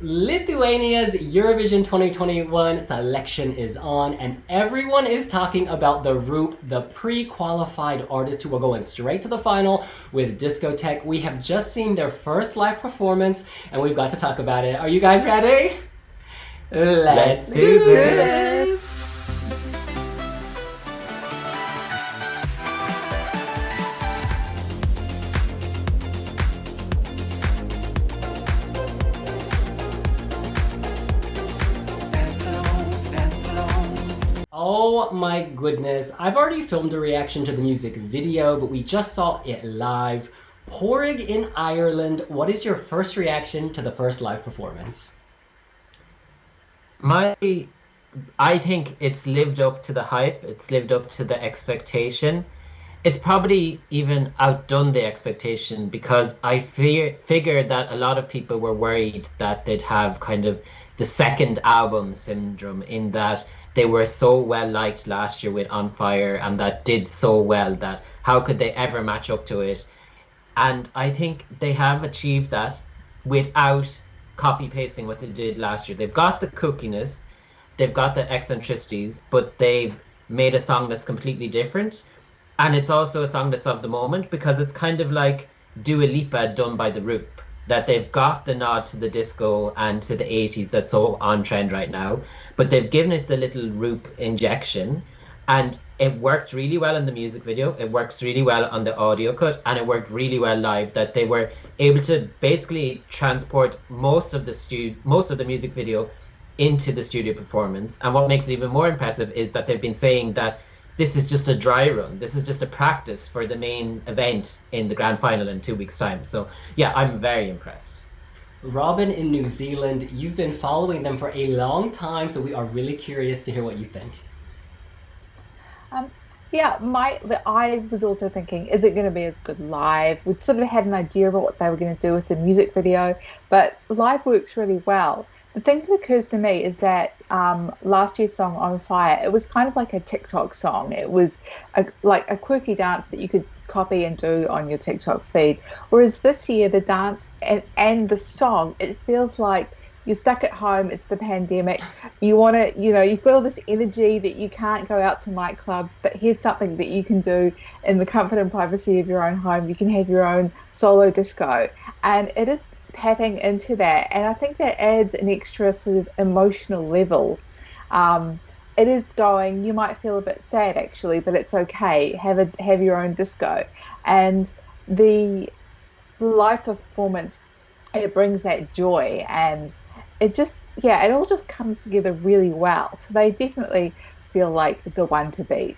Lithuania's Eurovision 2021 selection is on, and everyone is talking about the Roop, the pre-qualified artist who are going straight to the final with Discoteque. We have just seen their first live performance, and we've got to talk about it. Are you guys ready? Let's do this! Oh my goodness, I've already filmed a reaction to the music video, but we just saw it live. Porrig in Ireland, what is your first reaction to the first live performance? I think it's lived up to the hype, it's lived up to the expectation. It's probably even outdone the expectation because I figured that a lot of people were worried that they'd have kind of the second album syndrome, in that they were so well liked last year with On Fire and that did so well that how could they ever match up to it? And I think they have achieved that without copy pasting what they did last year. They've got the kookiness, they've got the eccentricities, but they've made a song that's completely different. And it's also a song that's of the moment because it's kind of like Dua Lipa done by the Roop, that they've got the nod to the disco and to the 80s that's so on trend right now, but they've given it the little Roop injection, and it worked really well in the music video, it works really well on the audio cut, and it worked really well live, that they were able to basically transport most of the music video into the studio performance. And what makes it even more impressive is that they've been saying that this is just a dry run. This is just a practice for the main event in the grand final in 2 weeks' time. So yeah, I'm very impressed. Robin in New Zealand, you've been following them for a long time, so we are really curious to hear what you think. I was also thinking, is it going to be as good live? We'd sort of had an idea about what they were going to do with the music video, but live works really well. The thing that occurs to me is that last year's song On Fire, it was kind of like a TikTok song. It was like a quirky dance that you could copy and do on your TikTok feed. Whereas this year, the dance and the song, it feels like you're stuck at home. It's the pandemic. You want to, you feel this energy that you can't go out to nightclubs, but here's something that you can do in the comfort and privacy of your own home. You can have your own solo disco. And it is tapping into that, and I think that adds an extra sort of emotional level. It is going, you might feel a bit sad actually, but it's okay, have your own disco. And the live performance, it brings that joy, and it all just comes together really well. So they definitely feel like the one to beat.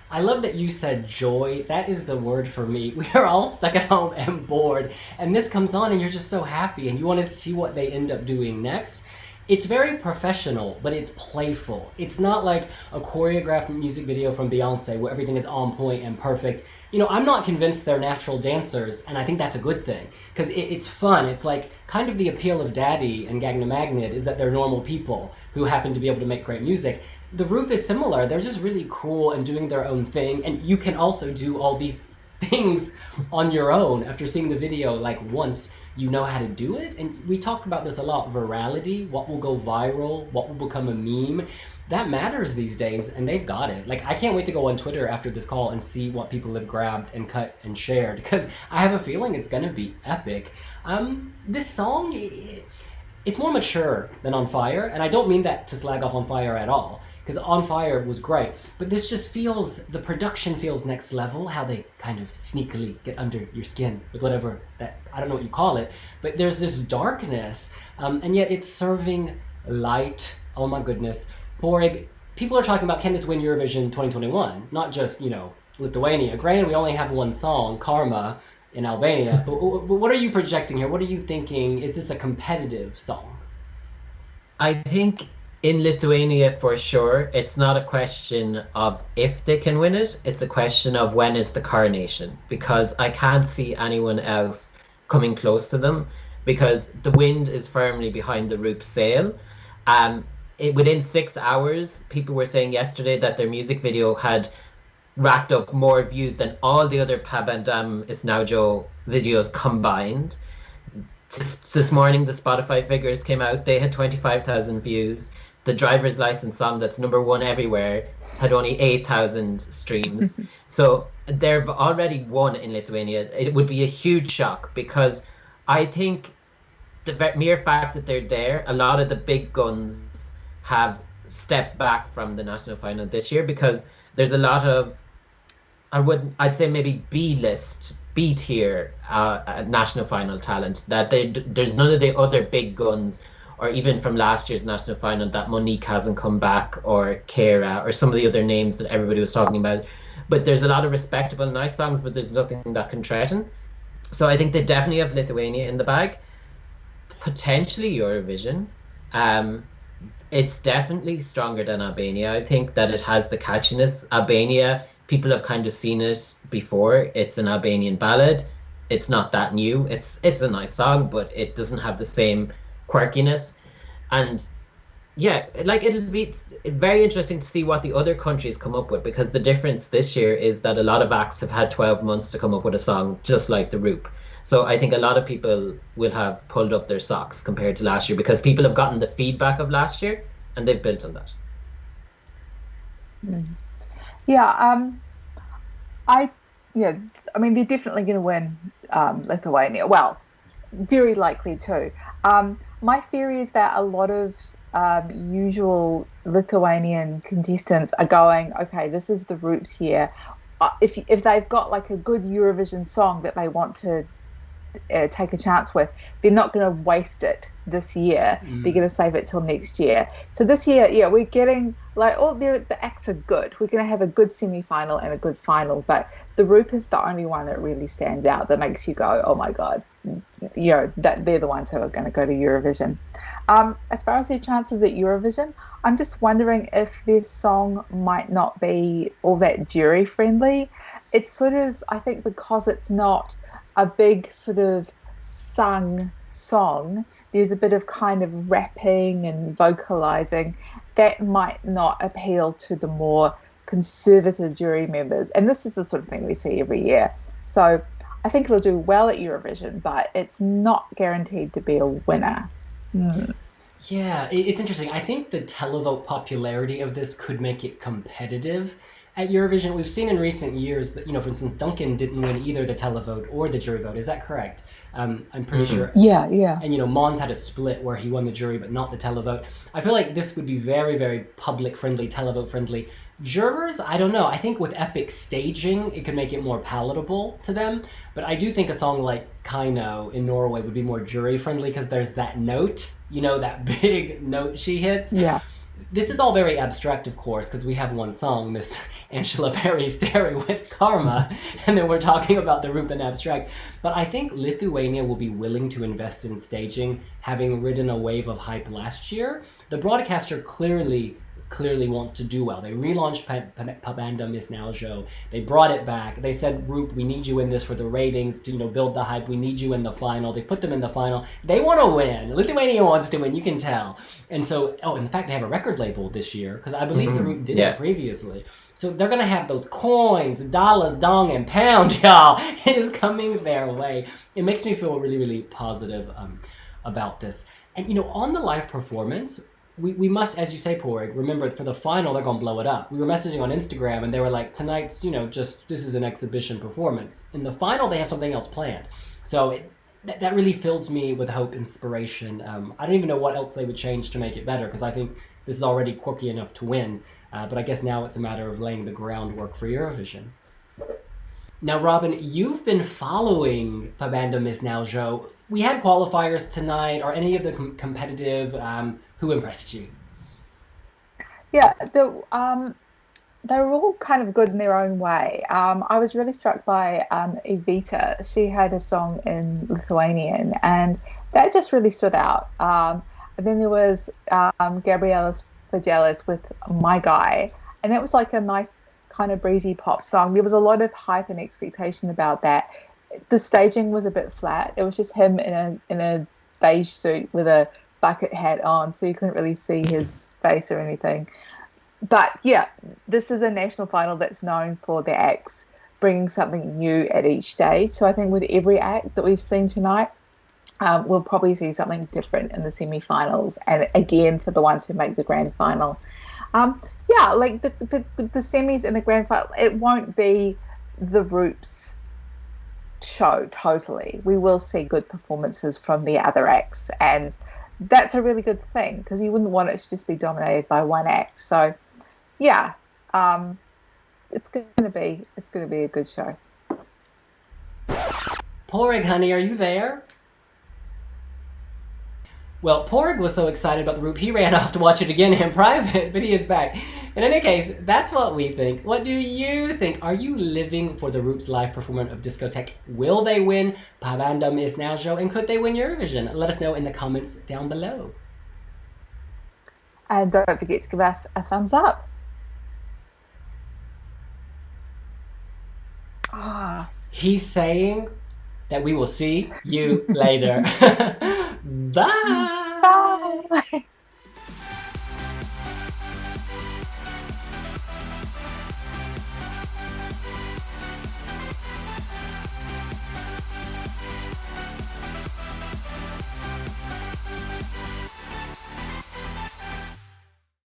I love that you said joy. That is the word for me. We are all stuck at home and bored, and this comes on and you're just so happy and you want to see what they end up doing next. It's very professional, but it's playful. It's not like a choreographed music video from Beyonce where everything is on point and perfect. I'm not convinced they're natural dancers, and I think that's a good thing because it's fun. It's like kind of the appeal of Daddy and Gangnam Magnet is that they're normal people who happen to be able to make great music. The Roop is similar. They're just really cool and doing their own thing, and you can also do all these things on your own. After seeing the video like once, you know how to do it. And we talk about this a lot, virality, what will go viral, what will become a meme. That matters these days, and they've got it. Like, I can't wait to go on Twitter after this call and see what people have grabbed and cut and shared, because I have a feeling it's gonna be epic. This song, it's more mature than On Fire, and I don't mean that to slag off On Fire at all, because On Fire was great, but this just feels, the production feels next level, how they kind of sneakily get under your skin with whatever that, I don't know what you call it, but there's this darkness, and yet it's serving light. Oh my goodness. Porrig, people are talking about, can this win Eurovision 2021? Not just, Lithuania. Granted, we only have one song, Karma, in Albania, but what are you projecting here? What are you thinking? Is this a competitive song? I think in Lithuania, for sure, it's not a question of if they can win it, it's a question of when is the coronation, because I can't see anyone else coming close to them, because the wind is firmly behind the Roop sail. Within 6 hours, people were saying yesterday that their music video had racked up more views than all the other Pabandom is naujo videos combined. This morning, the Spotify figures came out. They had 25,000 views. The driver's license song that's number one everywhere had only 8,000 streams. So they've already won in Lithuania. It would be a huge shock because I think the mere fact that they're there, a lot of the big guns have stepped back from the national final this year because there's a lot of, I'd say maybe B-list, B-tier national final talent that there's none of the other big guns, or even from last year's national final that Monique hasn't come back, or Kara, or some of the other names that everybody was talking about. But there's a lot of respectable, nice songs, but there's nothing that can threaten. So I think they definitely have Lithuania in the bag. Potentially Eurovision. It's definitely stronger than Albania. I think that it has the catchiness. Albania, people have kind of seen it before. It's an Albanian ballad. It's not that new. It's a nice song, but it doesn't have the same quirkiness. And yeah, like it'll be very interesting to see what the other countries come up with, because the difference this year is that a lot of acts have had 12 months to come up with a song, just like the Roop. So I think a lot of people will have pulled up their socks compared to last year because people have gotten the feedback of last year and they've built on that. Yeah, I mean, they're definitely going to win Lithuania. Well, very likely too. My theory is that a lot of usual Lithuanian contestants are going, okay, this is the Roop's year. If they've got like a good Eurovision song that they want to take a chance with, they're not going to waste it this year. They're going to save it till next year. So this year, yeah, we're getting like the acts are good. We're going to have a good semi-final and a good final, but the Roop is the only one that really stands out, that makes you go, oh my god, that they're the ones who are going to go to Eurovision. As far as their chances at Eurovision, I'm just wondering if this song might not be all that jury friendly. It's sort of, I think, because it's not a big sort of sung song, there's a bit of kind of rapping and vocalizing that might not appeal to the more conservative jury members. And this is the sort of thing we see every year. So I think it'll do well at Eurovision, but it's not guaranteed to be a winner. Yeah, it's interesting. I think the televote popularity of this could make it competitive at Eurovision. We've seen in recent years that, for instance, Duncan didn't win either the televote or the jury vote. Is that correct? I'm pretty sure. Yeah. And, Mons had a split where he won the jury but not the televote. I feel like this would be very, very public-friendly, televote-friendly. Jurors, I don't know. I think with epic staging, it could make it more palatable to them. But I do think a song like Kaino in Norway would be more jury-friendly because there's that note, that big note she hits. Yeah. This is all very abstract, of course, because we have one song, Miss Angela Perry Sterry with Karma, and then we're talking about the Roop and abstract. But I think Lithuania will be willing to invest in staging, having ridden a wave of hype last year. The broadcaster clearly wants to do well. They relaunched Pabandom is naujo. They brought it back. They said, Roop, we need you in this for the ratings to build the hype. We need you in the final. They put them in the final. They want to win. Lithuania wants to win. You can tell. And so, in fact, they have a record label this year because I believe the Roop did it previously. So they're going to have those coins, dollars, dong, and pound, y'all. It is coming their way. It makes me feel really, really positive about this. And, on the live performance, we must, as you say, Porig, remember for the final, they're going to blow it up. We were messaging on Instagram and they were like, tonight's, this is an exhibition performance. In the final, they have something else planned. So that really fills me with hope, inspiration. I don't even know what else they would change to make it better because I think this is already quirky enough to win. But I guess now it's a matter of laying the groundwork for Eurovision. Now, Robin, you've been following Pabandom is naujo. We had qualifiers tonight. Are any of the competitive? Who impressed you? Yeah, they were all kind of good in their own way. I was really struck by Evita. She had a song in Lithuanian, and that just really stood out. And then there was Gabrielas Flagelis with My Guy, and it was like a nice kind of breezy pop song. There was a lot of hype and expectation about that. The staging was a bit flat. It was just him in a beige suit with a bucket hat on, so you couldn't really see his face or anything. But yeah, this is a national final that's known for the acts bringing something new at each stage. So I think with every act that we've seen tonight, we'll probably see something different in the semi-finals, and again for the ones who make the grand final. Yeah, like the semis and the grand final, it won't be the Roop's show totally. We will see good performances from the other acts, and that's a really good thing because you wouldn't want it to just be dominated by one act. So, yeah, it's gonna be a good show. Porrig, honey, are you there? Well, Porg was so excited about the Roop, he ran off to watch it again in private, but he is back. In any case, that's what we think. What do you think? Are you living for the Roop's live performance of Discoteque? Will they win Pabandom is naujo, and could they win Eurovision? Let us know in the comments down below. And don't forget to give us a thumbs up. He's saying that we will see you later. Bye!